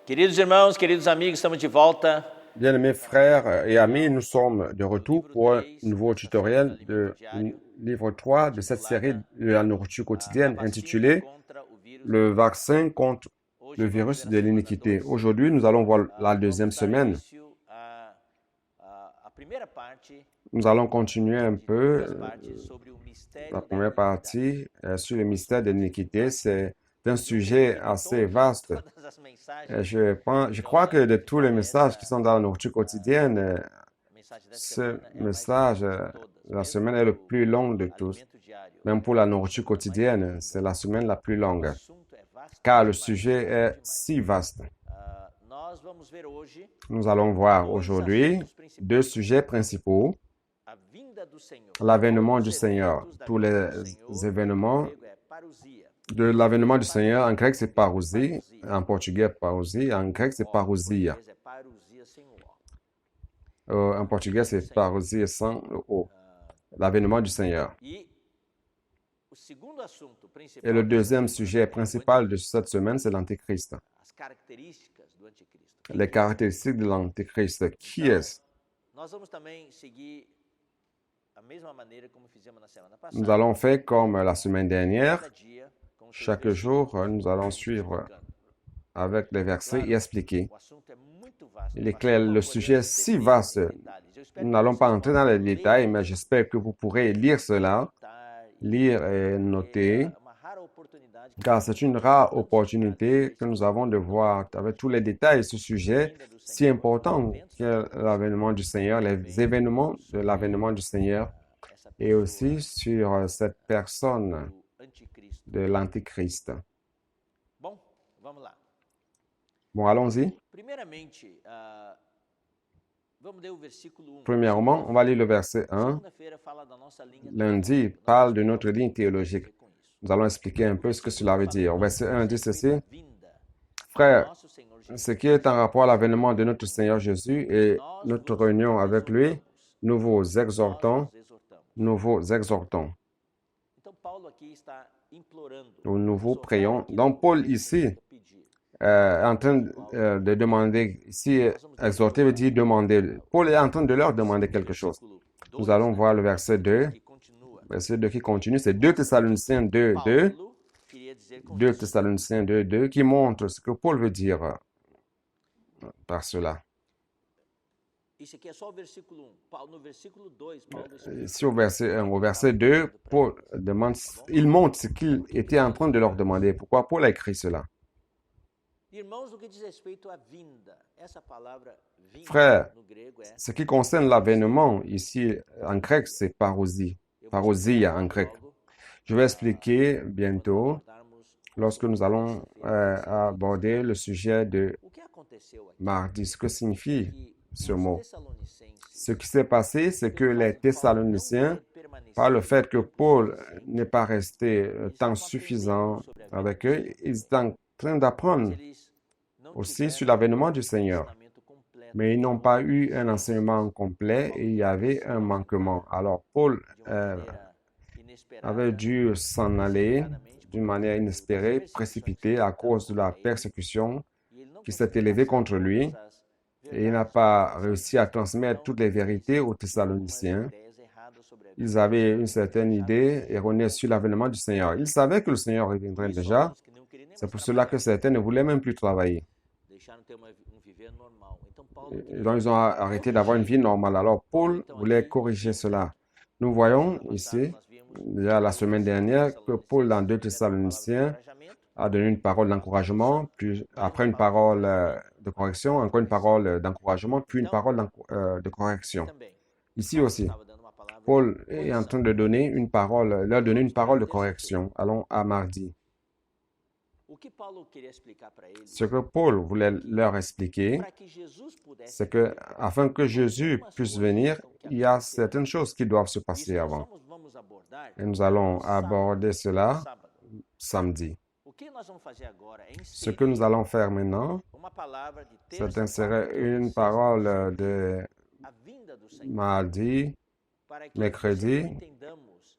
Queridos irmãos, queridos amigos, estamos de volta. Bien-aimés frères et amis, nous sommes de retour pour un nouveau tutoriel de livre 3 de cette série de la nourriture quotidienne intitulée Le vaccin contre le virus de l'iniquité. Aujourd'hui, nous allons voir la deuxième semaine. Nous allons continuer un peu la première partie sur le mystère de l'iniquité. C'est un sujet assez vaste. Je crois que de tous les messages qui sont dans la nourriture quotidienne, ce message, la semaine est le plus long de tous. Même pour la nourriture quotidienne, c'est la semaine la plus longue, car le sujet est si vaste. Nous allons voir aujourd'hui deux sujets principaux. L'avènement du Seigneur. Tous les événements de l'avènement du Seigneur, en grec c'est parousie, en portugais parousie, en grec c'est parousia. En portugais c'est parousia sans le O. L'avènement du Seigneur. Et le deuxième sujet principal de cette semaine, c'est l'Antéchrist. Les caractéristiques de l'Antéchrist. Qui est-ce? Nous allons faire comme la semaine dernière. Chaque jour, nous allons suivre avec les versets et expliquer. Il est clair, le sujet est si vaste. Nous n'allons pas entrer dans les détails, mais j'espère que vous pourrez lire cela, lire et noter, car c'est une rare opportunité que nous avons de voir avec tous les détails ce sujet si important qu'est l'avènement du Seigneur, les événements de l'avènement du Seigneur, et aussi sur cette personne de l'Antichrist. Bon, allons-y. Premièrement, on va lire le verset 1. Lundi, il parle de notre ligne théologique. Nous allons expliquer un peu ce que cela veut dire. Au verset 1 dit ceci. Frères, ce qui est en rapport à l'avènement de notre Seigneur Jésus et notre réunion avec lui, nous vous exhortons. Nous vous prions. Donc, Paul ici est en train de demander, ici, exhorter veut dire demander. Paul est en train de leur demander quelque chose. Nous allons voir le verset 2. Verset 2 qui continue, c'est 2 Thessaloniciens 2, 2. 2 Thessaloniciens 2, 2 qui montre ce que Paul veut dire par cela. Ici au verset 1, au verset 2, Paul demande, il montre ce qu'il était en train de leur demander. Pourquoi Paul a écrit cela? Frères, ce qui concerne l'avènement, ici en grec, c'est parousia en grec. Je vais expliquer bientôt lorsque nous allons aborder le sujet de mardi, ce que signifie ce mot. Ce qui s'est passé, c'est que les Thessaloniciens, par le fait que Paul n'est pas resté temps suffisant avec eux, ils étaient en train d'apprendre aussi sur l'avènement du Seigneur. Mais ils n'ont pas eu un enseignement complet et il y avait un manquement. Alors Paul avait dû s'en aller d'une manière inespérée, précipitée à cause de la persécution qui s'est élevée contre lui. Et il n'a pas réussi à transmettre toutes les vérités aux Thessaloniciens. Ils avaient une certaine idée erronée sur l'avènement du Seigneur. Ils savaient que le Seigneur reviendrait déjà. C'est pour cela que certains ne voulaient même plus travailler. Et donc, ils ont arrêté d'avoir une vie normale. Alors, Paul voulait corriger cela. Nous voyons ici, déjà la semaine dernière, que Paul, dans 2 Thessaloniciens, a donné une parole d'encouragement, puis après une parole de correction, encore une parole d'encouragement, puis une parole de correction. Ici aussi, Paul est en train de donner leur donner une parole de correction. Allons à mardi. Ce que Paul voulait leur expliquer, c'est que afin que Jésus puisse venir, il y a certaines choses qui doivent se passer avant. Et nous allons aborder cela samedi. Ce que nous allons faire maintenant, c'est insérer une parole de mardi, mercredi,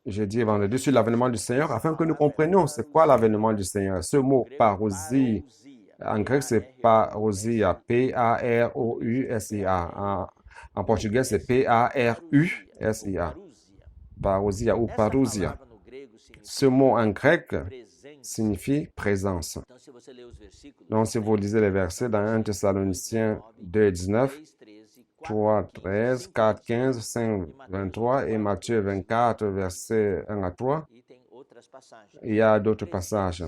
jeudi et vendredi sur l'avènement du Seigneur, afin que nous comprenions c'est quoi l'avènement du Seigneur. Ce mot parousie En grec, c'est parousia, P-A-R-O-U-S-I-A. En portugais, c'est P-A-R-U-S-I-A. Parousia ou parousia. Ce mot en grec signifie présence. Donc, si vous lisez les versets dans 1 Thessaloniciens 2, 19, 3, 13, 4, 15, 5, 23 et Matthieu 24, versets 1 à 3, il y a d'autres passages.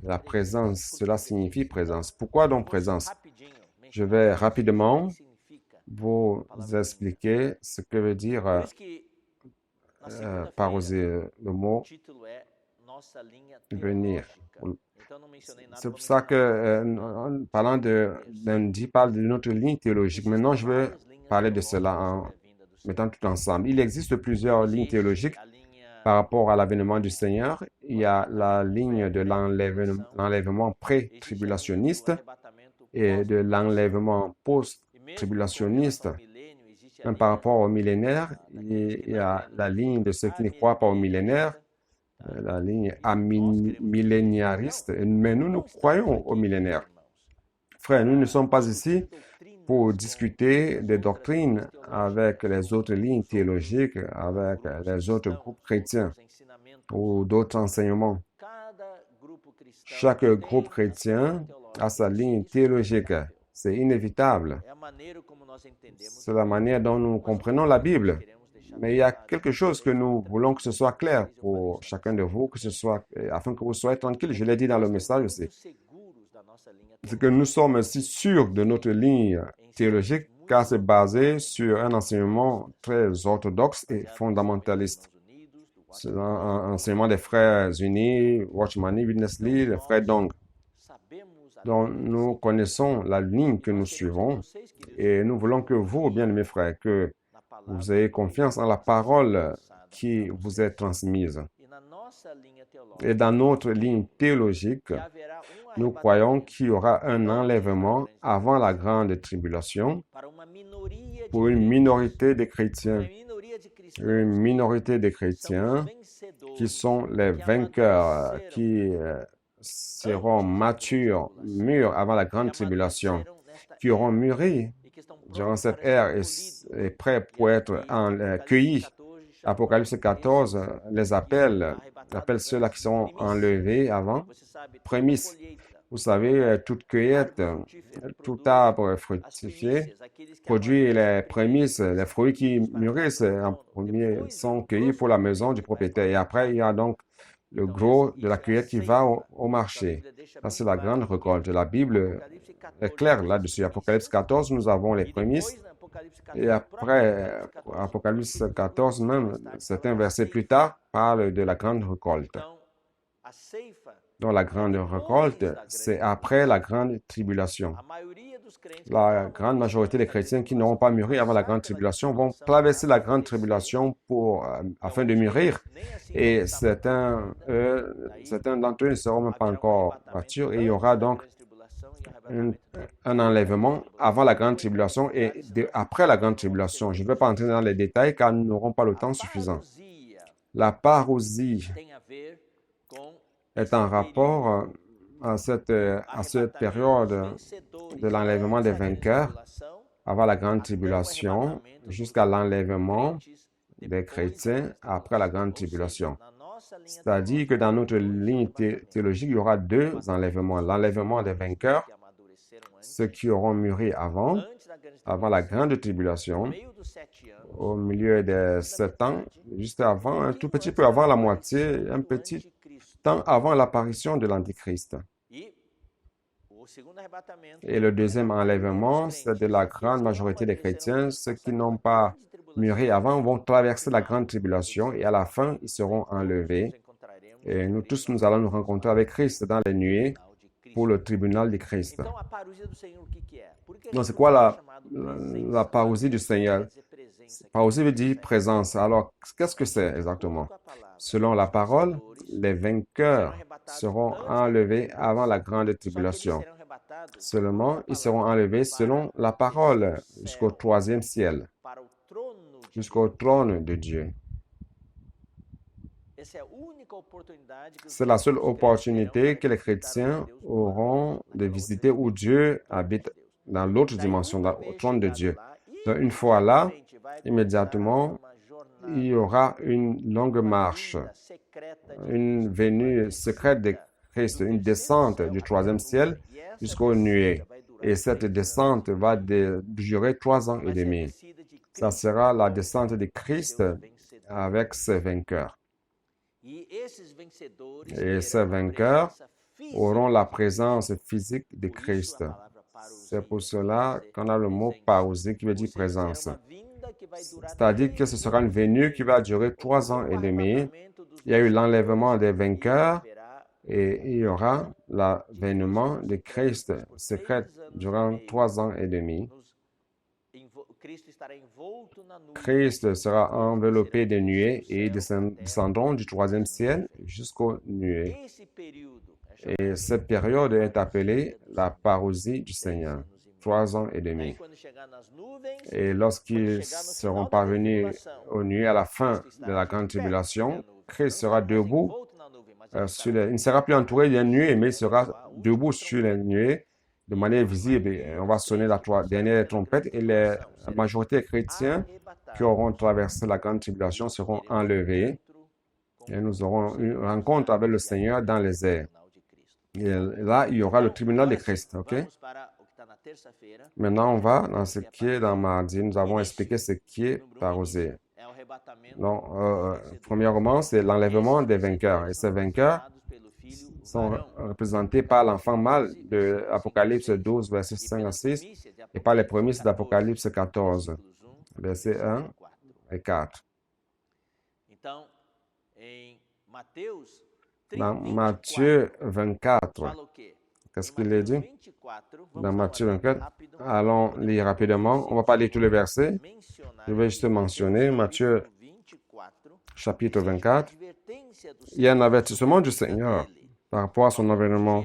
La présence, cela signifie présence. Pourquoi donc présence? Je vais rapidement vous expliquer ce que veut dire parousia, le mot venir. C'est pour ça que, en parlant d'Andy, parle de notre ligne théologique. Maintenant, je veux parler de cela en mettant tout ensemble. Il existe plusieurs lignes théologiques par rapport à l'avènement du Seigneur. Il y a la ligne de l'enlèvement pré-tribulationniste et de l'enlèvement post-tribulationniste. Même par rapport au millénaire, il y a la ligne de ceux qui ne croient pas au millénaire, la ligne amilléniariste, mais nous croyons au millénaire. Frères, nous ne sommes pas ici pour discuter des doctrines avec les autres lignes théologiques, avec les autres groupes chrétiens ou d'autres enseignements. Chaque groupe chrétien a sa ligne théologique. C'est inévitable. C'est la manière dont nous comprenons la Bible. Mais il y a quelque chose que nous voulons que ce soit clair pour chacun de vous, que ce soit, afin que vous soyez tranquille. Je l'ai dit dans le message aussi. C'est que nous sommes si sûrs de notre ligne théologique car c'est basé sur un enseignement très orthodoxe et fondamentaliste. C'est un enseignement des frères unis, Watchman, Witness Lee, les frères Dong. Donc, nous connaissons la ligne que nous suivons et nous voulons que vous, bien-aimés frères, que vous ayez confiance en la parole qui vous est transmise. Et dans notre ligne théologique, nous croyons qu'il y aura un enlèvement avant la grande tribulation pour une minorité de chrétiens. Une minorité de chrétiens qui sont les vainqueurs, qui seront matures, mûrs avant la grande tribulation, qui auront mûri durant cette ère et prêts pour être cueillis. Apocalypse 14 les appelle ceux-là qui seront enlevés avant, prémices. Vous savez, toute cueillette, tout arbre fructifié produit les prémices, les fruits qui mûrissent en premier sont cueillis pour la maison du propriétaire. Et après, il y a donc le gros de la cueillette qui va au marché. Ça, c'est la grande récolte. La Bible est claire là-dessus. Apocalypse 14, nous avons les prémices. Et après, Apocalypse 14, même certains versets plus tard, parlent de la grande récolte. Donc, la grande récolte, c'est après la grande tribulation. La grande majorité des chrétiens qui n'auront pas mûri avant la grande tribulation vont traverser la grande tribulation afin de mûrir. Et certains d'entre eux ne seront même pas encore matures. Et il y aura donc un enlèvement avant la grande tribulation et après la grande tribulation. Je ne vais pas entrer dans les détails car nous n'aurons pas le temps suffisant. La parousie est en rapport à cette période de l'enlèvement des vainqueurs avant la grande tribulation jusqu'à l'enlèvement des chrétiens après la grande tribulation. C'est-à-dire que dans notre ligne théologique, il y aura deux enlèvements. L'enlèvement des vainqueurs, ceux qui auront mûri avant la grande tribulation, au milieu des 7 ans, juste avant, un tout petit peu avant la moitié, un petit temps avant l'apparition de l'Antichrist. Et le deuxième enlèvement, c'est de la grande majorité des chrétiens. Ceux qui n'ont pas mûri avant vont traverser la grande tribulation et à la fin, ils seront enlevés. Et nous tous, nous allons nous rencontrer avec Christ dans les nuées pour le tribunal du Christ. Donc, c'est quoi la parousie du Seigneur? Parousie veut dire présence. Alors, qu'est-ce que c'est exactement? Selon la parole, les vainqueurs seront enlevés avant la grande tribulation. Seulement, ils seront enlevés selon la parole jusqu'au 3e ciel, jusqu'au trône de Dieu. C'est la seule opportunité que les chrétiens auront de visiter où Dieu habite dans l'autre dimension, au trône de Dieu. Donc, une fois là, immédiatement, il y aura une longue marche, une venue secrète de Christ, une descente du troisième ciel jusqu'aux nuées. Et cette descente va durer 3 ans et demi. Ça sera la descente de Christ avec ses vainqueurs. Et ces vainqueurs auront la présence physique de Christ. C'est pour cela qu'on a le mot parousie qui veut dire présence. C'est-à-dire que ce sera une venue qui va durer 3 ans et demi. Il y a eu l'enlèvement des vainqueurs et il y aura l'avènement de Christ secret durant 3 ans et demi. Christ sera enveloppé de nuées et descendront du troisième ciel jusqu'aux nuées. Et cette période est appelée la parousie du Seigneur, 3 ans et demi. Et lorsqu'ils seront parvenus aux nuées à la fin de la grande tribulation, Christ sera debout. Il ne sera plus entouré des nuées, mais il sera debout sur les nuées de manière visible. Et on va sonner la dernière trompette et la majorité des chrétiens qui auront traversé la grande tribulation seront enlevés. Et nous aurons une rencontre avec le Seigneur dans les airs. Et là, il y aura le tribunal de Christ. OK? Maintenant, on va dans ce qui est dans mardi. Nous avons expliqué ce qui est parousie. Donc, premièrement, c'est l'enlèvement des vainqueurs. Et ces vainqueurs sont représentés par l'enfant mâle de Apocalypse 12, versets 5 à 6, et par les prémices d'Apocalypse 14, versets 1 et 4. Dans Matthieu 24, qu'est-ce qu'il est dit? Dans Matthieu 24, allons lire rapidement. On ne va pas lire tous les versets. Je vais juste mentionner Matthieu chapitre 24. Il y a un avertissement du Seigneur par rapport à son avènement.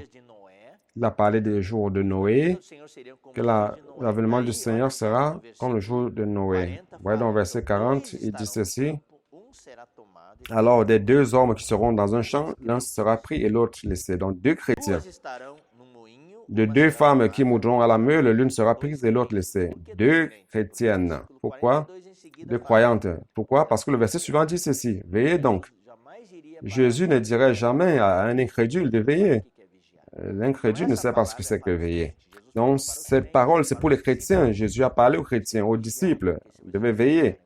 Il a parlé des jours de Noé, que l'avènement du Seigneur sera comme le jour de Noé. Vous voyez dans le verset 40, il dit ceci. Alors, des 2 hommes qui seront dans un champ, l'un sera pris et l'autre laissé. Donc, 2 chrétiens. De 2 femmes qui moudront à la meule, l'une sera prise et l'autre laissée. 2 chrétiennes. Pourquoi? 2 croyantes. Pourquoi? Parce que le verset suivant dit ceci. Veillez donc. Jésus ne dirait jamais à un incrédule de veiller. L'incrédule ne sait pas ce que c'est que veiller. Donc, cette parole, c'est pour les chrétiens. Jésus a parlé aux chrétiens, aux disciples. Vous devez veiller.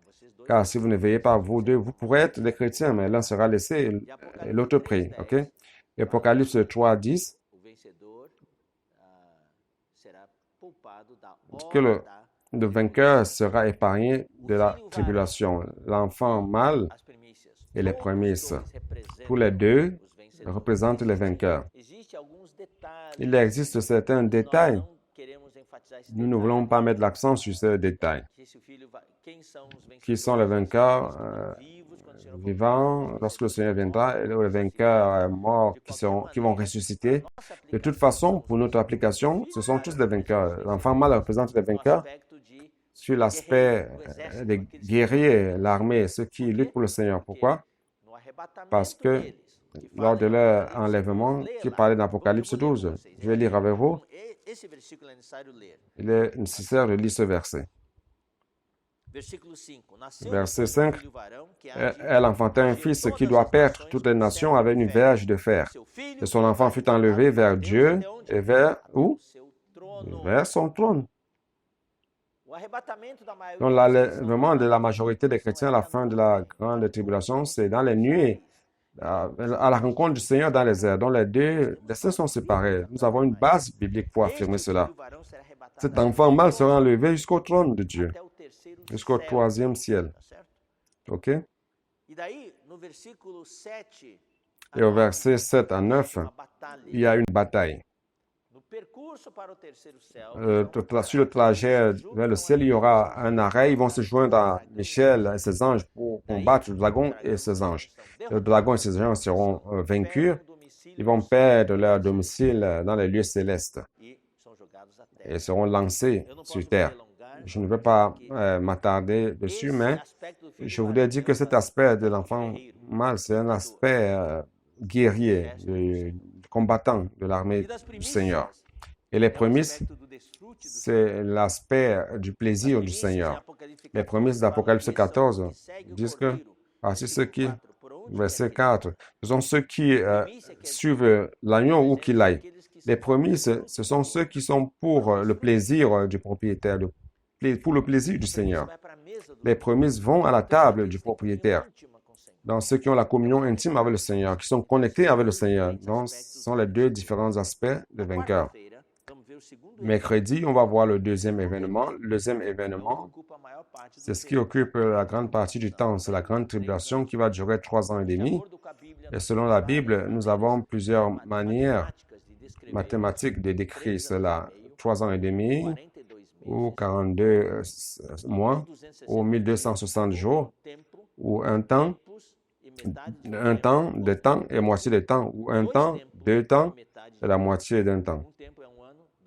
Car si vous ne veillez pas, vous deux, vous pourrez être des chrétiens, mais l'un sera laissé et l'autre pris. OK? Apocalypse 3, 10. Que le vainqueur sera épargné de la tribulation. L'enfant mâle et les prémices. Tous les 2 représentent les vainqueurs. Il existe certains détails. Nous ne voulons pas mettre l'accent sur ces détails. Qui sont les vainqueurs vivants lorsque le Seigneur viendra et les vainqueurs morts qui vont ressusciter. De toute façon, pour notre application, ce sont tous des vainqueurs. L'enfant mâle représente les vainqueurs sur l'aspect des guerriers, l'armée, ceux qui luttent pour le Seigneur. Pourquoi? Parce que lors de leur enlèvement, qui parlait d'Apocalypse 12, je vais lire avec vous. Il est nécessaire de lire ce verset. Verset 5. Elle enfanta un fils qui doit perdre toutes les nations avec une verge de fer. Et son enfant fut enlevé vers Dieu et vers où? Vers son trône. Donc, l'enlèvement de la majorité des chrétiens à la fin de la grande tribulation, c'est dans les nuées, à la rencontre du Seigneur dans les airs, dont les 2 destins sont séparés. Nous avons une base biblique pour affirmer cela. Cet enfant mâle sera enlevé jusqu'au trône de Dieu, jusqu'au 3e ciel. OK? Et au verset 7 à 9, il y a une bataille. Sur le trajet vers le ciel, il y aura un arrêt. Ils vont se joindre à Michel et ses anges pour combattre le dragon et ses anges. Le dragon et ses anges seront vaincus. Ils vont perdre leur domicile dans les lieux célestes et seront lancés sur terre. Je ne vais pas m'attarder dessus, mais je voudrais dire que cet aspect de l'enfant mâle, c'est un aspect guerrier, combattant de l'armée du Seigneur. Et les prémices, c'est l'aspect du plaisir du Seigneur. Les prémices d'Apocalypse 14 disent que, voici ceux qui, verset 4, ce sont ceux qui suivent l'agneau où qu'il aille. Les prémices, ce sont ceux qui sont pour le plaisir du propriétaire, pour le plaisir du Seigneur. Les prémices vont à la table du propriétaire. Donc, ceux qui ont la communion intime avec le Seigneur, qui sont connectés avec le Seigneur. Donc, ce sont les deux différents aspects de vainqueur. Mercredi, on va voir le deuxième événement. Le deuxième événement, c'est ce qui occupe la grande partie du temps. C'est la grande tribulation qui va durer 3 ans et demi. Et selon la Bible, nous avons plusieurs manières mathématiques de décrire cela. 3 ans et demi, ou 42 mois, ou 1260 jours, ou un temps, de temps et moitié de temps, ou un temps, 2 temps, et la moitié d'un temps.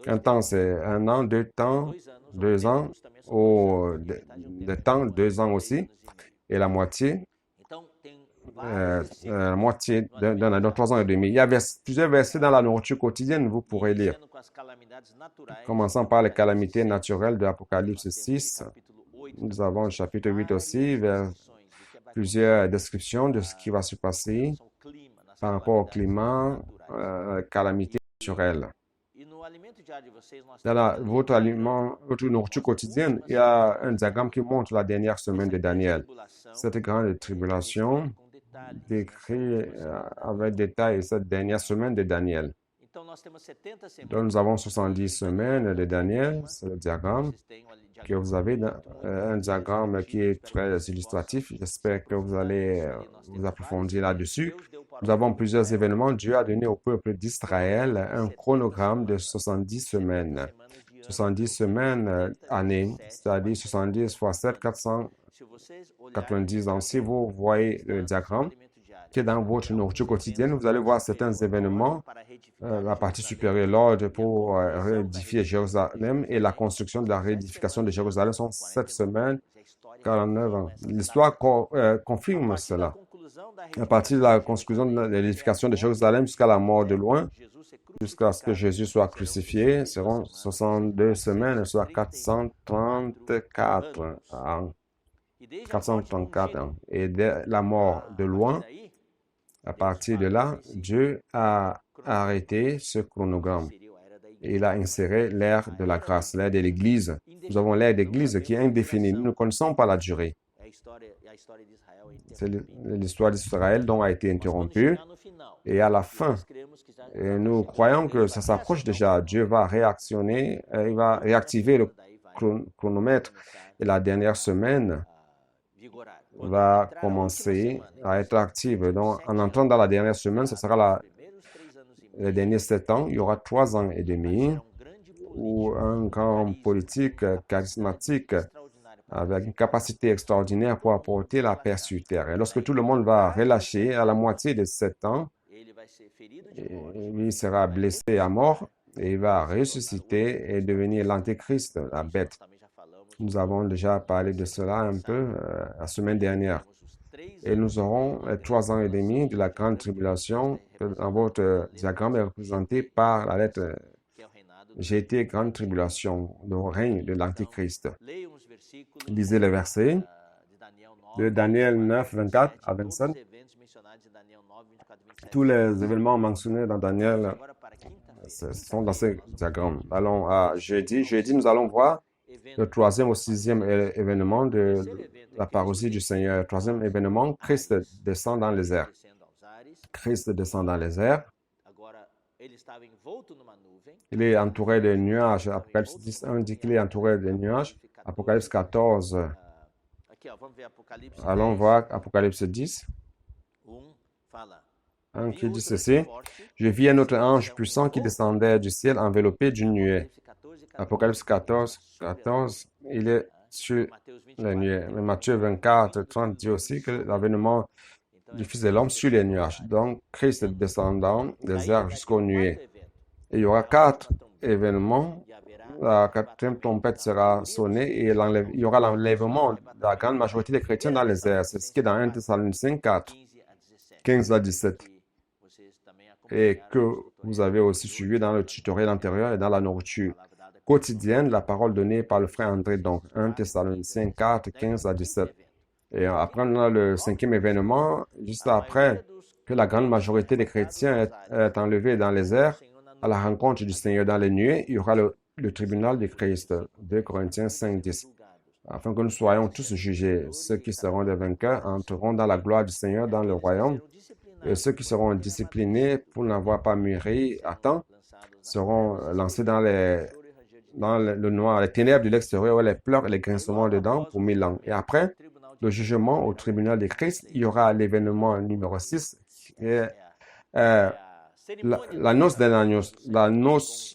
Un temps, c'est 1 an, 2 temps, 2 ans, ou de temps, 2 ans aussi, et la moitié d'un an, donc 3 ans et demi. Il y a plusieurs versets dans la nourriture quotidienne, vous pourrez lire. Commençant par les calamités naturelles de l'Apocalypse 6, nous avons le chapitre 8 aussi, plusieurs descriptions de ce qui va se passer par rapport au climat, calamités naturelles. Dans votre nourriture quotidienne, il y a un diagramme qui montre la dernière semaine de Daniel. Cette grande tribulation décrit avec détail cette dernière semaine de Daniel. Donc, nous avons 70 semaines de Daniel, c'est le diagramme que vous avez, un diagramme qui est très illustratif. J'espère que vous allez vous approfondir là-dessus. Nous avons plusieurs événements. Dieu a donné au peuple d'Israël un chronogramme de 70 semaines. 70 semaines années, c'est-à-dire 70 fois 7, 490 ans. Si vous voyez le diagramme, que dans votre nourriture quotidienne, vous allez voir certains événements, la partie supérieure, l'ordre pour réédifier Jérusalem et la construction de la réédification de Jérusalem sont 7 semaines, 49 ans. L'histoire confirme cela. À partir de la conclusion de l'édification de Jérusalem jusqu'à la mort de loin, jusqu'à ce que Jésus soit crucifié, seront 62 semaines, soit 434 ans. 434 ans. Et dès la mort de loin, à partir de là, Dieu a arrêté ce chronogramme. Et il a inséré l'ère de la grâce, l'ère de l'Église. Nous avons l'ère d'Église qui est indéfinie. Nous ne connaissons pas la durée. C'est l'histoire d'Israël dont a été interrompue. Et à la fin, nous croyons que ça s'approche déjà. Dieu va réactionner, il va réactiver le chronomètre. Et la dernière semaine va commencer à être active. Donc, en entrant dans la dernière semaine, ce sera les derniers 7 ans. Il y aura 3 ans et demi où un grand politique charismatique avec une capacité extraordinaire pour apporter la paix sur terre. Et lorsque tout le monde va relâcher à la moitié de 7 ans, il sera blessé à mort et il va ressusciter et devenir l'antéchrist, la bête. Nous avons déjà parlé de cela un peu la semaine dernière. Et nous aurons 3 ans et demi de la grande tribulation. Dans votre diagramme est représenté par la lettre GT, grande tribulation, le règne de l'Antichrist. Lisez les versets de Daniel 9, 24 à 27. Tous les événements mentionnés dans Daniel sont dans ce diagramme. Allons à jeudi. Jeudi, nous allons voir le 3e au 6e événement de la parousie du Seigneur. 3e événement, Christ descend dans les airs. Christ descend dans les airs. Il est entouré de nuages. Apocalypse 10, 1 dit qu'il est entouré de nuages. Apocalypse 14. Allons voir Apocalypse 10. Un qui dit ceci. Je vis un autre ange puissant qui descendait du ciel enveloppé d'une nuée. Apocalypse 14, il est sur les nuées. Mais Matthieu 24, 30 dit aussi que l'avènement du Fils de l'homme sur les nuages. Donc, Christ descendant des airs jusqu'aux nuées. Et il y aura 4 événements la quatrième trompette sera sonnée et il y aura l'enlèvement de la grande majorité des chrétiens dans les airs. C'est ce qui est dans 1 Thessaloniciens 4, 15 à 17. Et que vous avez aussi suivi dans le tutoriel antérieur et dans la nourriture quotidienne, la parole donnée par le frère André, donc 1 Thessaloniciens 4, 15 à 17. Et après, on a le cinquième événement, juste après que la grande majorité des chrétiens est enlevée dans les airs, à la rencontre du Seigneur dans les nuées, il y aura le tribunal du Christ, 2 Corinthiens 5, 10. Afin que nous soyons tous jugés. Ceux qui seront des vainqueurs entreront dans la gloire du Seigneur dans le royaume. Et ceux qui seront disciplinés pour n'avoir pas mûri à temps seront lancés dans le noir, les ténèbres de l'extérieur, les pleurs et les grincements dedans pour 1000 ans. Et après le jugement au tribunal de Christ, il y aura l'événement numéro 6, qui est la noce de l'agneau,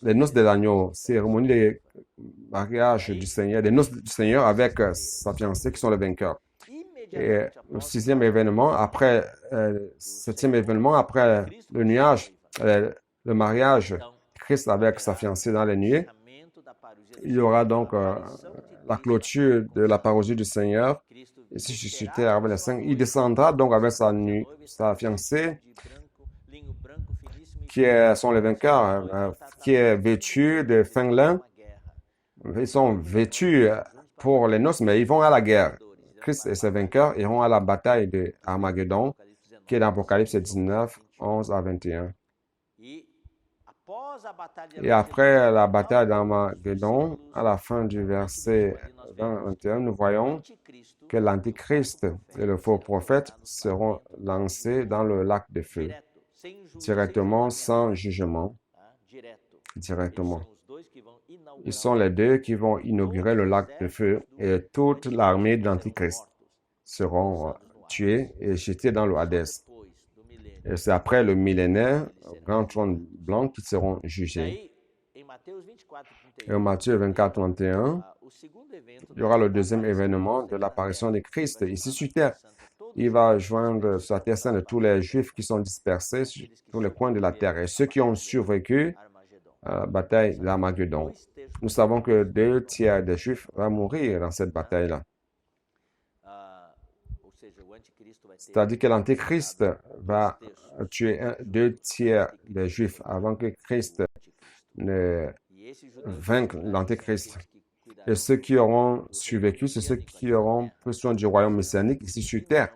les noces de l'agneau, cérémonie de mariage du Seigneur, des noces du Seigneur avec sa fiancée qui sont les vainqueurs. Et le sixième événement, septième événement, après le nuage, le mariage, Christ avec sa fiancée dans les nuées, il y aura donc la clôture de la parousie du Seigneur. Ici, je suis avec les 5. Il descendra donc avec sa fiancée, qui sont les vainqueurs, qui est vêtue de fin lin. Ils sont vêtus pour les noces, mais ils vont à la guerre. Christ et ses vainqueurs iront à la bataille de Armageddon, qui est dans Apocalypse 19, 11 à 21. Et après la bataille d'Armageddon, à la fin du verset 21, nous voyons que l'Antichrist et le faux prophète seront lancés dans le lac de feu, directement, sans jugement, directement. Ils sont les deux qui vont inaugurer le lac de feu et toute l'armée de l'Antichrist seront tués et jetés dans le Hadès. Et c'est après le millénaire, grand trône blanc, qui seront jugés. Et en Matthieu 24, 31, il y aura le deuxième événement de l'apparition de Christ ici sur terre. Il va joindre sur la terre sainte tous les Juifs qui sont dispersés sur tous les coins de la terre. Et ceux qui ont survécu à la bataille d'Armageddon. Nous savons que 2 tiers des Juifs vont mourir dans cette bataille-là. C'est-à-dire que l'Antéchrist va tuer 2 tiers des Juifs avant que Christ ne vaincre l'Antéchrist. Et ceux qui auront survécu, c'est ceux qui auront pris soin du royaume messianique ici sur terre.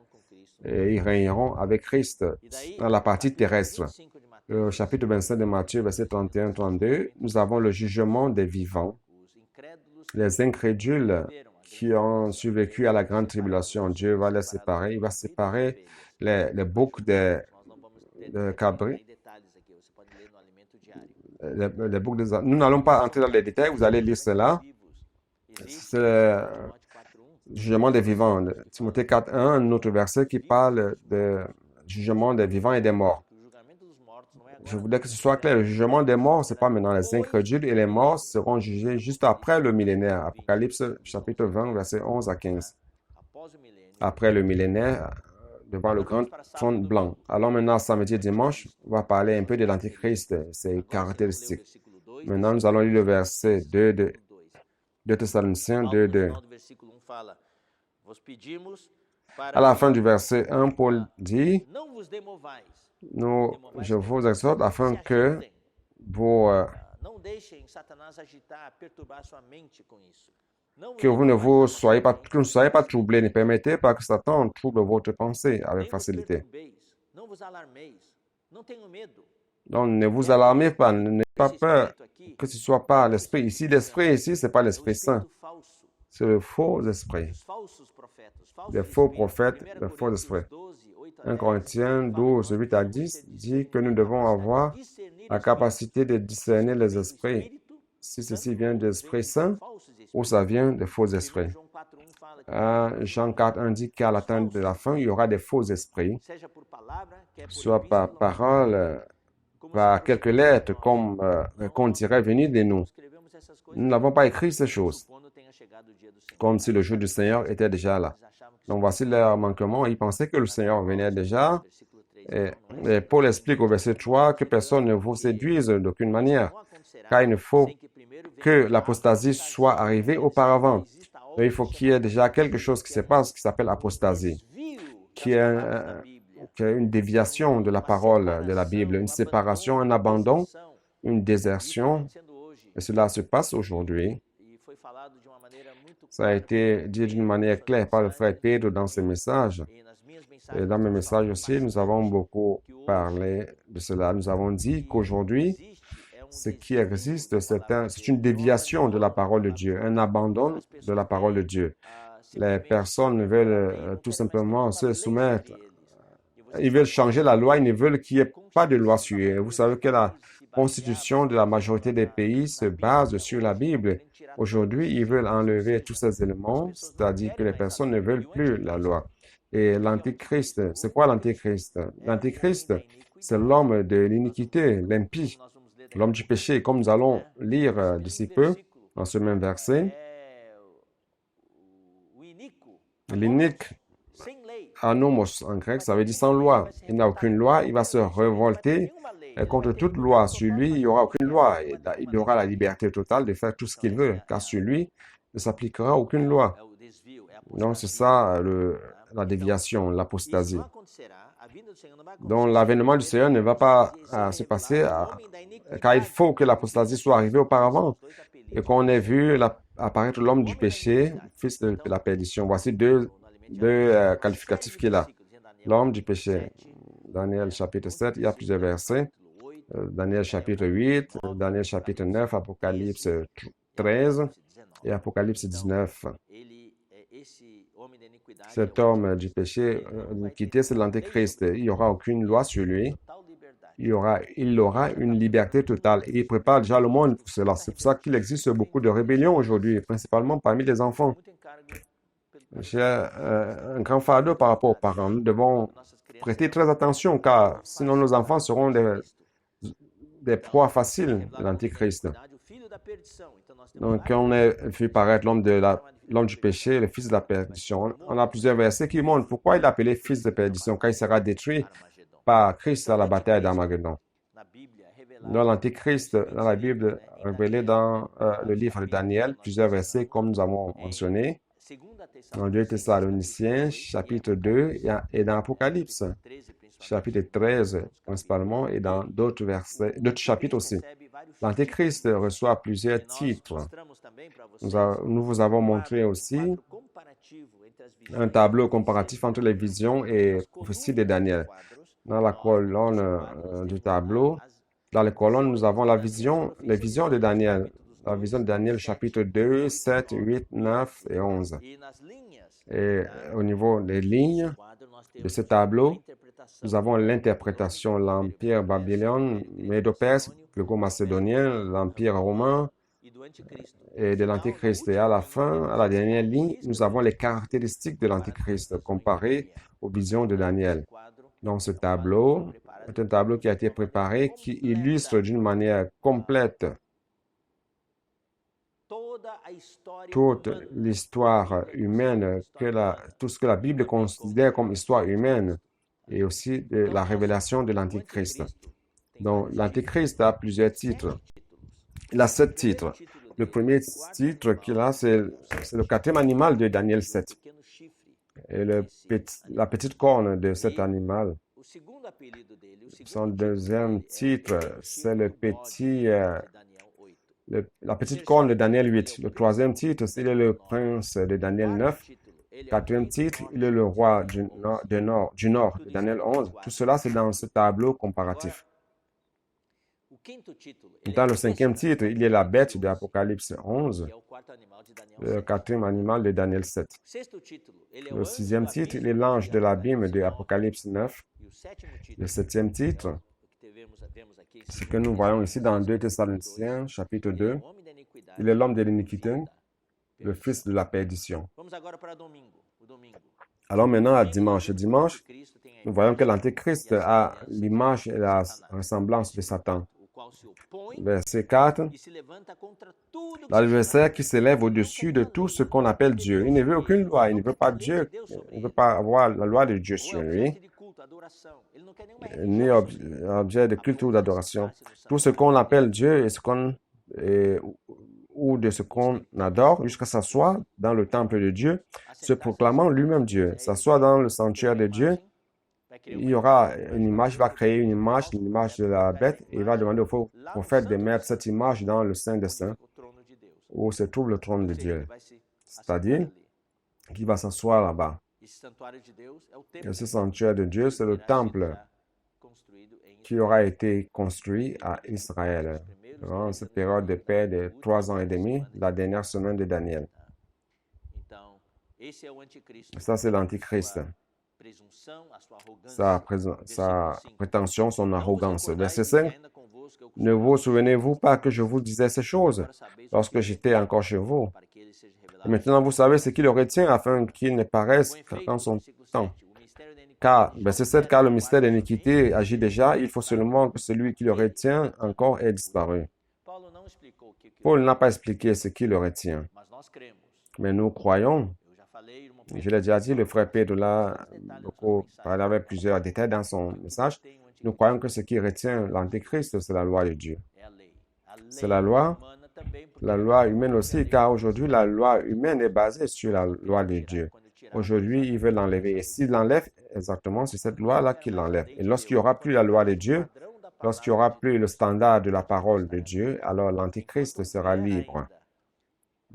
Et ils régneront avec Christ dans la partie terrestre. Au chapitre 25 de Matthieu, verset 31-32, nous avons le jugement des vivants. Les incrédules qui ont survécu à la grande tribulation, Dieu va les séparer. Il va séparer les boucs de cabris. Les boucs des... Nous n'allons pas entrer dans les détails, vous allez lire cela. C'est le jugement des vivants. Timothée 4.1, un autre verset qui parle du jugement des vivants et des morts. Je voudrais que ce soit clair, le jugement des morts, ce n'est pas maintenant. Les incrédules et les morts seront jugés juste après le millénaire. Apocalypse chapitre 20, verset 11 à 15. Après le millénaire, devant le grand trône blanc. Alors maintenant, samedi et dimanche, on va parler un peu de l'Antichrist, ses caractéristiques. Maintenant, nous allons lire le verset 2 de Thessaloniciens 2, 2. À la fin du verset 1, Paul dit, je vous exhorte afin que vous ne soyez pas troublés, ne permettez pas que Satan trouble votre pensée avec facilité. Donc, ne vous alarmez pas, n'ayez pas peur que ce ne soit pas l'esprit. Ici, l'esprit ici, ce n'est pas l'Esprit Saint. C'est le faux esprit. Les faux prophètes, le faux esprit. 1 Corinthiens 12, 8 à 10 dit que nous devons avoir la capacité de discerner les esprits. Si ceci vient de l'Esprit Saint ou ça vient des faux esprits. Jean 4, 1 dit qu'à la fin de la fin, il y aura des faux esprits, soit par parole, par quelques lettres, comme qu'on dirait venir de nous. Nous n'avons pas écrit ces choses, comme si le jour du Seigneur était déjà là. Donc voici leur manquement. Ils pensaient que le Seigneur venait déjà. Et Paul explique au verset 3 que personne ne vous séduise d'aucune manière, car il ne faut que l'apostasie soit arrivée auparavant. Donc, il faut qu'il y ait déjà quelque chose qui se passe qui s'appelle apostasie, qui est une déviation de la parole de la Bible, une séparation, un abandon, une désertion. Et cela se passe aujourd'hui. Ça a été dit d'une manière claire par le frère Pedro dans ses messages. Et dans mes messages aussi, nous avons beaucoup parlé de cela. Nous avons dit qu'aujourd'hui, ce qui existe, c'est une déviation de la parole de Dieu, un abandon de la parole de Dieu. Les personnes veulent tout simplement se soumettre. Ils veulent changer la loi, ils ne veulent qu'il n'y ait pas de loi sur eux. Vous savez que la constitution de la majorité des pays se base sur la Bible. Aujourd'hui, ils veulent enlever tous ces éléments, c'est-à-dire que les personnes ne veulent plus la loi. Et l'Antichrist, c'est quoi l'Antichrist? L'Antichrist, c'est l'homme de l'iniquité, l'impie, l'homme du péché. Comme nous allons lire d'ici peu, dans ce même verset, l'inique, anomos en grec, ça veut dire sans loi. Il n'a aucune loi, il va se révolter contre toute loi. Sur lui, il n'y aura aucune loi. Il aura la liberté totale de faire tout ce qu'il veut, car sur lui ne s'appliquera aucune loi. Donc, c'est ça la déviation, l'apostasie. Donc, l'avènement du Seigneur ne va pas se passer, car il faut que l'apostasie soit arrivée auparavant et qu'on ait vu apparaître l'homme du péché, fils de la perdition. Voici deux qualificatifs qu'il a. L'homme du péché. Daniel chapitre 7, il y a plusieurs versets. Daniel chapitre 8, Daniel chapitre 9, Apocalypse 13 et Apocalypse 19. Cet homme du péché, l'iniquité, c'est l'Antéchrist. Il n'y aura aucune loi sur lui. Il aura une liberté totale. Et il prépare déjà le monde pour cela. C'est pour ça qu'il existe beaucoup de rébellions aujourd'hui, principalement parmi les enfants. J'ai un grand fardeau par rapport aux parents. Nous devons prêter très attention, car sinon nos enfants seront des proies faciles de l'Antichrist. Donc, quand on a vu paraître l'homme du péché, le fils de la perdition, on a plusieurs versets qui montrent pourquoi il est appelé fils de perdition, quand il sera détruit par Christ à la bataille d'Armageddon. Dans l'Antichrist, dans la Bible, révélée dans le livre de Daniel, plusieurs versets, comme nous avons mentionné, dans 2 Thessaloniciens, chapitre 2, et dans Apocalypse, chapitre 13, principalement, et dans d'autres chapitres aussi. L'Antéchrist reçoit plusieurs titres. Nous vous avons montré aussi un tableau comparatif entre les visions et prophéties de Daniel. Dans la colonne du tableau, dans les colonnes, nous avons les visions de Daniel. La vision de Daniel, chapitre 2, 7, 8, 9 et 11. Et au niveau des lignes de ce tableau, nous avons l'interprétation, l'Empire babylonien, Médo-Perse, gréco-macédonien, l'Empire romain et de l'Antichrist. Et à la fin, à la dernière ligne, nous avons les caractéristiques de l'Antichrist comparées aux visions de Daniel. Donc, ce tableau est un tableau qui a été préparé, qui illustre d'une manière complète toute l'histoire humaine, tout ce que la Bible considère comme histoire humaine, et aussi de la révélation de l'Antichrist. Donc, l'Antichrist a plusieurs titres. Il a 7 titres. Le premier titre qu'il a, c'est le 4e animal de Daniel 7. Et la petite corne de cet animal. Son deuxième titre, c'est la petite corne de Daniel 8. Le troisième titre, il est le prince de Daniel 9. Quatrième titre, il est le roi du nord de Daniel 11. Tout cela, c'est dans ce tableau comparatif. Dans le 5e titre, il est la bête de Apocalypse 11, le 4e animal de Daniel 7. Le 6e titre, il est l'ange de l'abîme de Apocalypse 9. Le 7e titre, ce que nous voyons ici dans 2 Thessaloniciens, chapitre 2, il est l'homme de l'iniquité, le fils de la perdition. Alors maintenant, à dimanche. Dimanche, nous voyons que l'Antéchrist a l'image et la ressemblance de Satan. Verset 4, l'adversaire qui s'élève au-dessus de tout ce qu'on appelle Dieu. Il ne veut aucune loi, il ne veut pas Dieu, il ne veut pas avoir la loi de Dieu sur lui, ni objet de culte ou d'adoration. Tout ce qu'on appelle Dieu et ou de ce qu'on adore jusqu'à s'asseoir dans le temple de Dieu, se proclamant lui-même Dieu. S'asseoir dans le sanctuaire de Dieu, il y aura une image, il va créer une image de la bête, et il va demander au faux prophète de mettre cette image dans le Saint des Saints, où se trouve le trône de Dieu. C'est-à-dire qu'il va s'asseoir là-bas. Et ce sanctuaire de Dieu, c'est le temple qui aura été construit à Israël durant cette période de paix de 3 ans et demi, la dernière semaine de Daniel. Ça, c'est l'Antichrist. Sa prétention, son arrogance. Verset 5. Ne vous souvenez-vous pas que je vous disais ces choses lorsque j'étais encore chez vous? Et maintenant, vous savez ce qui le retient afin qu'il ne paraisse qu'en son temps. Car, verset 7, car le mystère de l'iniquité agit déjà, il faut seulement que celui qui le retient encore ait disparu. Paul n'a pas expliqué ce qui le retient. Mais nous croyons, je l'ai déjà dit, le frère Pedro l'a parlé avec plusieurs détails dans son message, nous croyons que ce qui retient l'Antéchrist, c'est la loi de Dieu. C'est la loi humaine aussi, car aujourd'hui, la loi humaine est basée sur la loi de Dieu. Aujourd'hui, il veut l'enlever. Et s'il l'enlève, exactement, c'est cette loi-là qu'il l'enlève. Et lorsqu'il n'y aura plus la loi de Dieu, lorsqu'il n'y aura plus le standard de la parole de Dieu, alors l'Antichrist sera libre.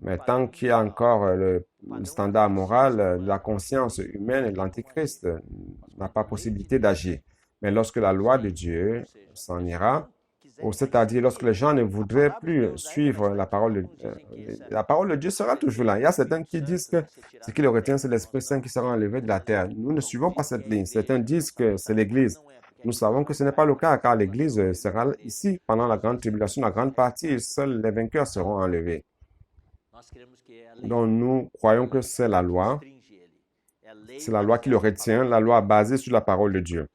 Mais tant qu'il y a encore le standard moral, la conscience humaine, l'Antichrist n'a pas possibilité d'agir. Mais lorsque la loi de Dieu s'en ira, ou c'est-à-dire lorsque les gens ne voudraient plus suivre la parole de Dieu sera toujours là. Il y a certains qui disent que ce qui le retient, c'est l'Esprit Saint qui sera enlevé de la terre. Nous ne suivons pas cette ligne. Certains disent que c'est l'Église. Nous savons que ce n'est pas le cas, car l'Église sera ici pendant la grande tribulation, la grande partie, seuls les vainqueurs seront enlevés. Donc nous croyons que c'est la loi qui le retient, la loi basée sur la parole de Dieu.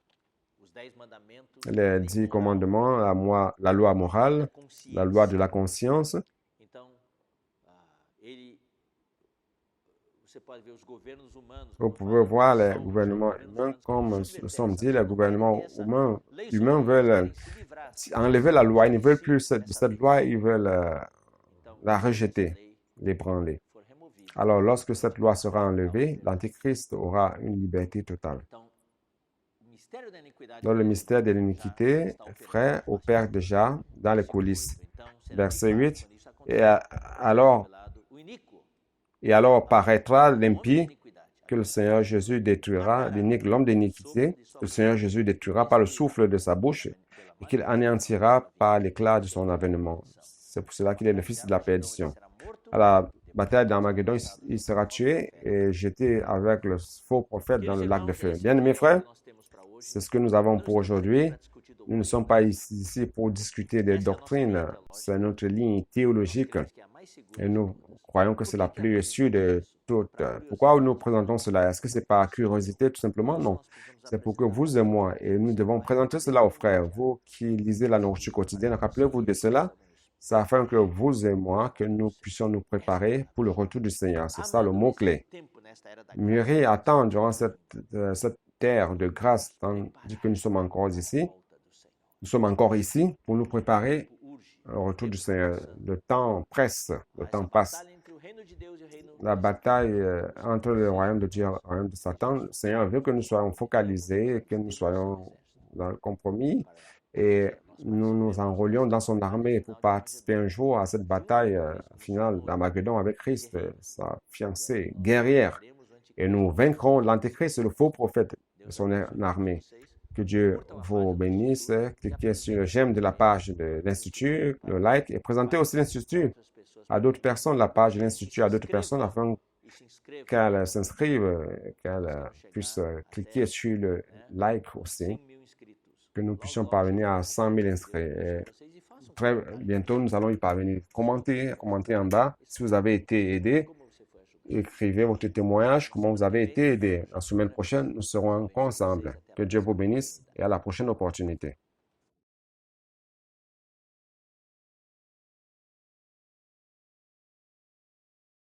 Les 10 commandements, la loi morale, la loi de la conscience. Vous pouvez voir les gouvernements humains, comme nous sommes dit, les gouvernements humains veulent enlever la loi. Ils ne veulent plus cette loi, ils veulent la rejeter, l'ébranler. Alors, lorsque cette loi sera enlevée, l'Antichrist aura une liberté totale. Donc, le mystère de l'iniquité, frère, opère déjà dans les coulisses. Verset 8. Et alors paraîtra l'impie que le Seigneur Jésus détruira, l'homme d'iniquité, le Seigneur Jésus détruira par le souffle de sa bouche et qu'il anéantira par l'éclat de son avènement. C'est pour cela qu'il est le fils de la perdition. À la bataille d'Armageddon, il sera tué et jeté avec le faux prophète dans le lac de feu. Bien, mes frères, c'est ce que nous avons pour aujourd'hui. Nous ne sommes pas ici pour discuter des doctrines. C'est notre ligne théologique et nous croyons que c'est la plus sûre de toutes. Pourquoi nous présentons cela? Est-ce que c'est par curiosité tout simplement? Non. C'est pour que vous et moi, et nous devons présenter cela aux frères. Vous qui lisez la nourriture quotidienne, rappelez-vous de cela. C'est afin que vous et moi, que nous puissions nous préparer pour le retour du Seigneur. C'est ça le mot-clé. Mûrir, attendre durant cette terre de grâce, tandis que nous sommes encore ici. Nous sommes encore ici pour nous préparer au retour du Seigneur. Le temps presse, le temps passe. La bataille entre le royaume de Dieu et le royaume de Satan, le Seigneur veut que nous soyons focalisés, que nous soyons dans le compromis et nous nous enrôlions dans son armée pour participer un jour à cette bataille finale d'Armageddon avec Christ, sa fiancée guerrière. Et nous vaincrons l'Antéchrist, le faux prophète de son armée. Que Dieu vous bénisse. Cliquez sur le j'aime de la page de l'Institut, le like, et présentez aussi l'Institut à d'autres personnes, la page de l'Institut à d'autres personnes, afin qu'elles s'inscrivent, qu'elles puissent cliquer sur le like aussi, que nous puissions parvenir à 100 000 inscrits. Et très bientôt, nous allons y parvenir. Commentez en bas si vous avez été aidé. Écrivez votre témoignage, comment vous avez été aidé. La semaine prochaine, nous serons encore ensemble. Que Dieu vous bénisse et à la prochaine opportunité.